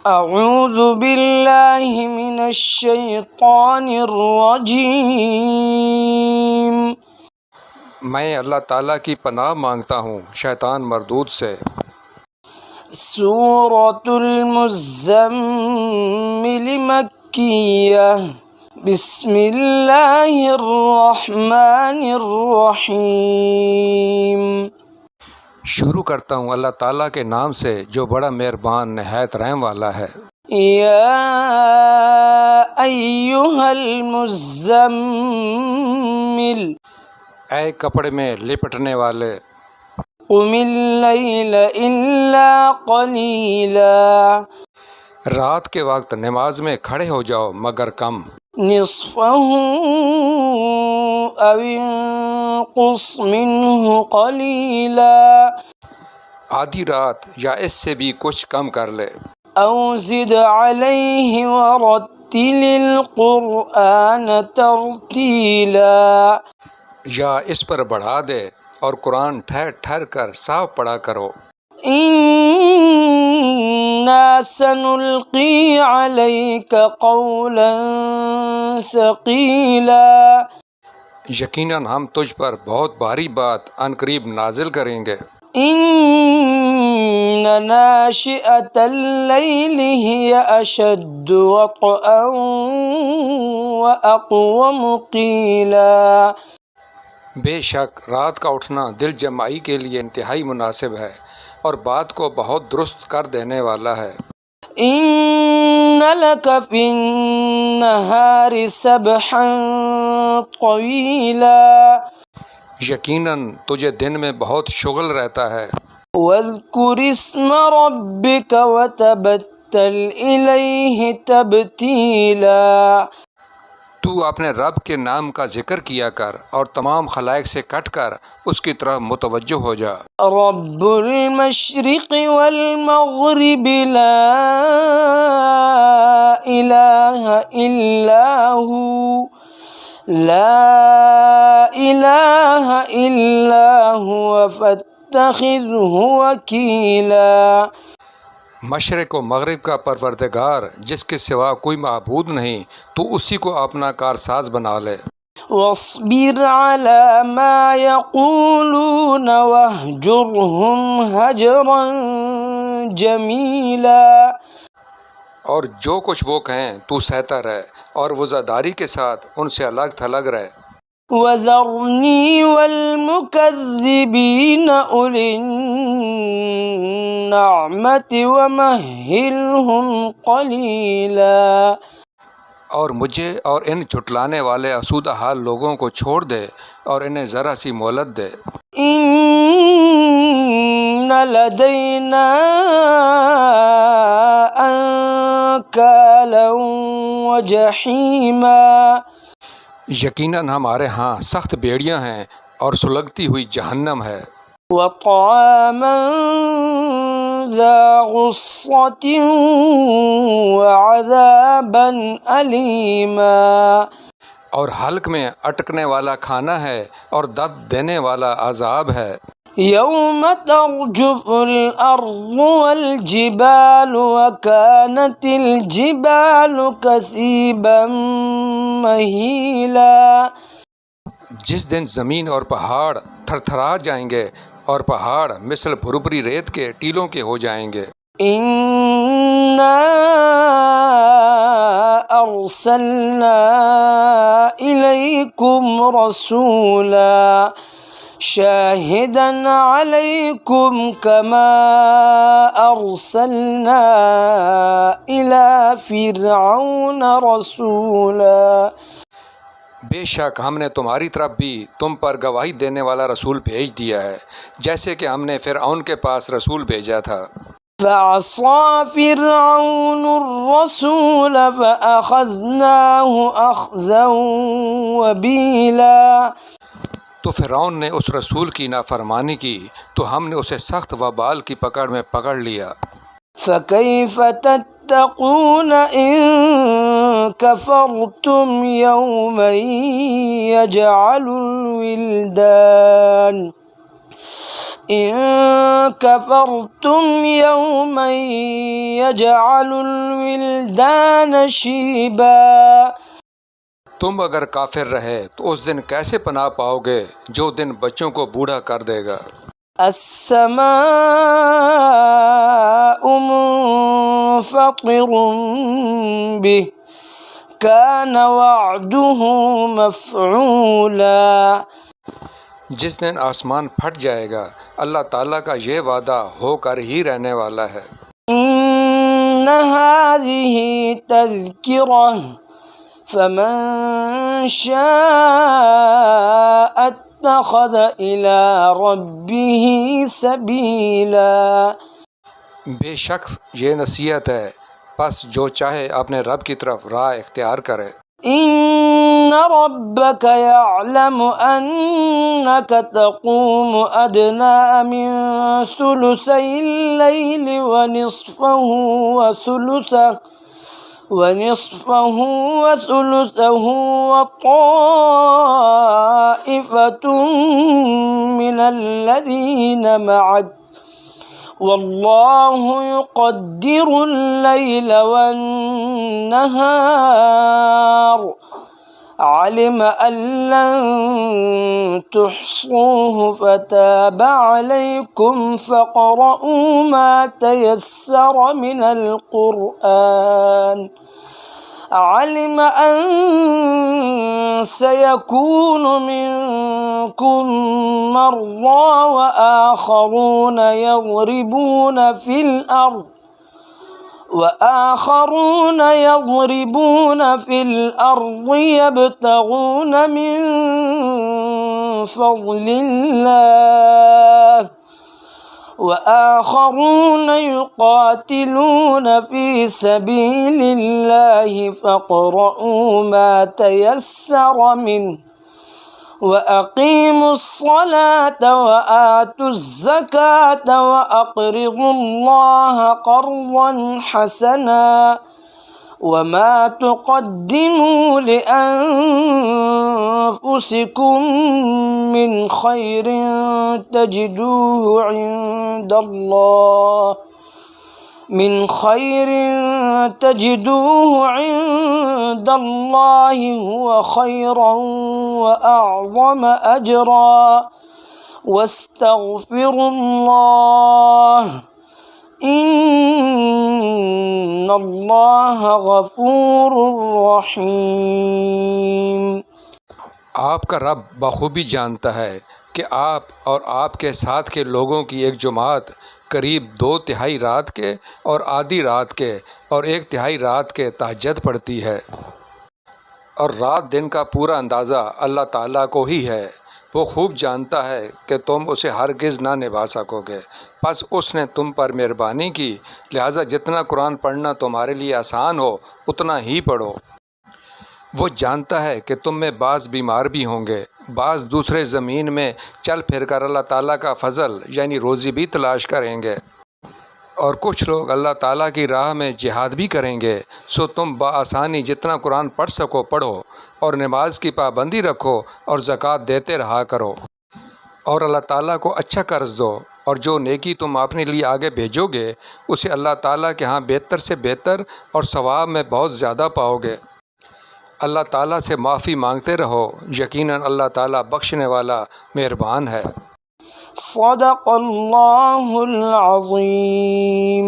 اعوذ باللہ من الشیطان الرجیم۔ میں اللہ تعالیٰ کی پناہ مانگتا ہوں شیطان مردود سے۔ سورۃ المزمل مکیہ۔ بسم اللہ الرحمن الرحیم۔ شروع کرتا ہوں اللہ تعالیٰ کے نام سے جو بڑا مہربان نہایت رحم والا ہے۔ یا ایہا المزمل، اے کپڑے میں لپٹنے والے، قم اللیل الا قلیلا، رات کے وقت نماز میں کھڑے ہو جاؤ مگر کم، نصفہ او انقص منہ قلیلا، آدھی رات یا اس سے بھی کچھ کم کر لے، او زد علیہ ورتل القرآن ترتیلا، یا اس پر بڑھا دے اور قرآن ٹھہر ٹھہر کر صاف پڑھا کرو۔ انا سنلقی علیک قولا ثقیلا، یقیناً ہم تجھ پر بہت بھاری بات عنقریب نازل کریں گے۔ ان ناشئۃ اللیل ہی اشد وطئا واقوم قیلا، بے شک رات کا اٹھنا دل جمائی کے لیے انتہائی مناسب ہے اور بات کو بہت درست کر دینے والا ہے۔ ان لک فی النہار سبحا طویلا، یقیناً تجھے دن میں بہت شغل رہتا ہے۔ واذکر اسم ربک وتبتل الیہ تبتیلا، تو اپنے رب کے نام کا ذکر کیا کر اور تمام خلائق سے کٹ کر اس کی طرف متوجہ ہو جا۔ رب المشرق والمغرب لا الہ الا ہو، لا الہ الا ہوا فاتخذہ وکیلا، مشرق و مغرب کا پروردگار جس کے سوا کوئی معبود نہیں، تو اسی کو اپنا کارساز بنا لے۔ واصبر علی ما یقولون واہجرہم ہجرا جمیلا، اور جو کچھ وہ کہیں تو سہتا رہ اور وزاداری کے ساتھ ان سے الگ تھلگ رہ۔ وذرنی والمکذبین اولی النعمت ومہلہم قلیلا، اور مجھے اور ان جھٹلانے والے آسودہ حال لوگوں کو چھوڑ دے اور انہیں ذرا سی مہلت دے۔ ان لدینا انکالا وجحیما، یقیناً ہمارے ہاں سخت بیڑیاں ہیں اور سلگتی ہوئی جہنم ہے۔ وطعاما ذا غصة وعذابا علیما، اور حلق میں اٹکنے والا کھانا ہے اور درد دینے والا عذاب ہے۔ یوم ترجف الارض والجبال وكانت الجبال کثیبا مہیلا، جس دن زمین اور پہاڑ تھر تھرا جائیں گے اور پہاڑ مثل بھربری ریت کے ٹیلوں کے ہو جائیں گے۔ انا ارسلنا الیکم رسولا شاہدا علیکم کما ارسلنا الی فرعون رسولا، بے شک ہم نے تمہاری طرف بھی تم پر گواہی دینے والا رسول بھیج دیا ہے جیسے کہ ہم نے فرعون کے پاس رسول بھیجا تھا۔ فعصى فرعون الرسول فأخذناه أخذا وبيلا، تو فرعون نے اس رسول کی نافرمانی کی تو ہم نے اسے سخت وبال کی پکڑ میں پکڑ لیا۔ فكيف تتقون إن كفرتم يوما يجعل الولدان إن كفرتم يوما يجعل الولدان شيبا تم اگر کافر رہے تو اس دن کیسے پناہ پاؤ گے جو دن بچوں کو بوڑھا کر دے گا۔ السماء منفطر به كان وعده مفعولا جس دن آسمان پھٹ جائے گا اللہ تعالیٰ کا یہ وعدہ ہو کر ہی رہنے والا ہے۔ إن هذه تذكرة فمن شاء اتخذ إلى ربه سبيلا بے شک یہ نصیحت ہے، پس جو چاہے اپنے رب کی طرف راہ اختیار کرے۔ إن ربك يعلم أنك تقوم أدنى من ثلثي الليل ونصفه وثلثه وطائفة من الذين معك والله يقدر الليل والنهار علم أن لن تحصوه فتاب عليكم فاقرؤوا ما تيسر من القرآن علم أن سيكون منكم مرضى وآخرون يضربون في الأرض يبتغون من فضل الله وآخرون يقاتلون في سبيل الله فاقرؤوا ما تيسر منه وأقيموا الصلاة وآتوا الزكاة وأقرضوا الله قرضا حسنا وما تقدموا لأنفسكم من خير تجدوه عند الله هو خيرا وأعظم أجرا واستغفروا الله إن الله غفور رحيم۔ آپ کا رب بخوبی جانتا ہے کہ آپ اور آپ کے ساتھ کے لوگوں کی ایک جماعت قریب 2/3 رات کے اور آدھی رات کے اور 1/3 رات کے تہجد پڑھتی ہے، اور رات دن کا پورا اندازہ اللہ تعالیٰ کو ہی ہے۔ وہ خوب جانتا ہے کہ تم اسے ہرگز نہ نبھا سکو گے، پس اس نے تم پر مہربانی کی، لہٰذا جتنا قرآن پڑھنا تمہارے لیے آسان ہو اتنا ہی پڑھو۔ وہ جانتا ہے کہ تم میں بعض بیمار بھی ہوں گے، بعض دوسرے زمین میں چل پھر کر اللہ تعالیٰ کا فضل یعنی روزی بھی تلاش کریں گے، اور کچھ لوگ اللہ تعالیٰ کی راہ میں جہاد بھی کریں گے۔ سو تم بآسانی جتنا قرآن پڑھ سکو پڑھو، اور نماز کی پابندی رکھو اور زکوٰۃ دیتے رہا کرو، اور اللہ تعالیٰ کو اچھا قرض دو، اور جو نیکی تم اپنے لیے آگے بھیجو گے اسے اللہ تعالیٰ کے ہاں بہتر سے بہتر اور ثواب میں بہت زیادہ پاؤ گے۔ اللہ تعالیٰ سے معافی مانگتے رہو، یقیناً اللہ تعالیٰ بخشنے والا مہربان ہے۔ صدق اللہ العظیم۔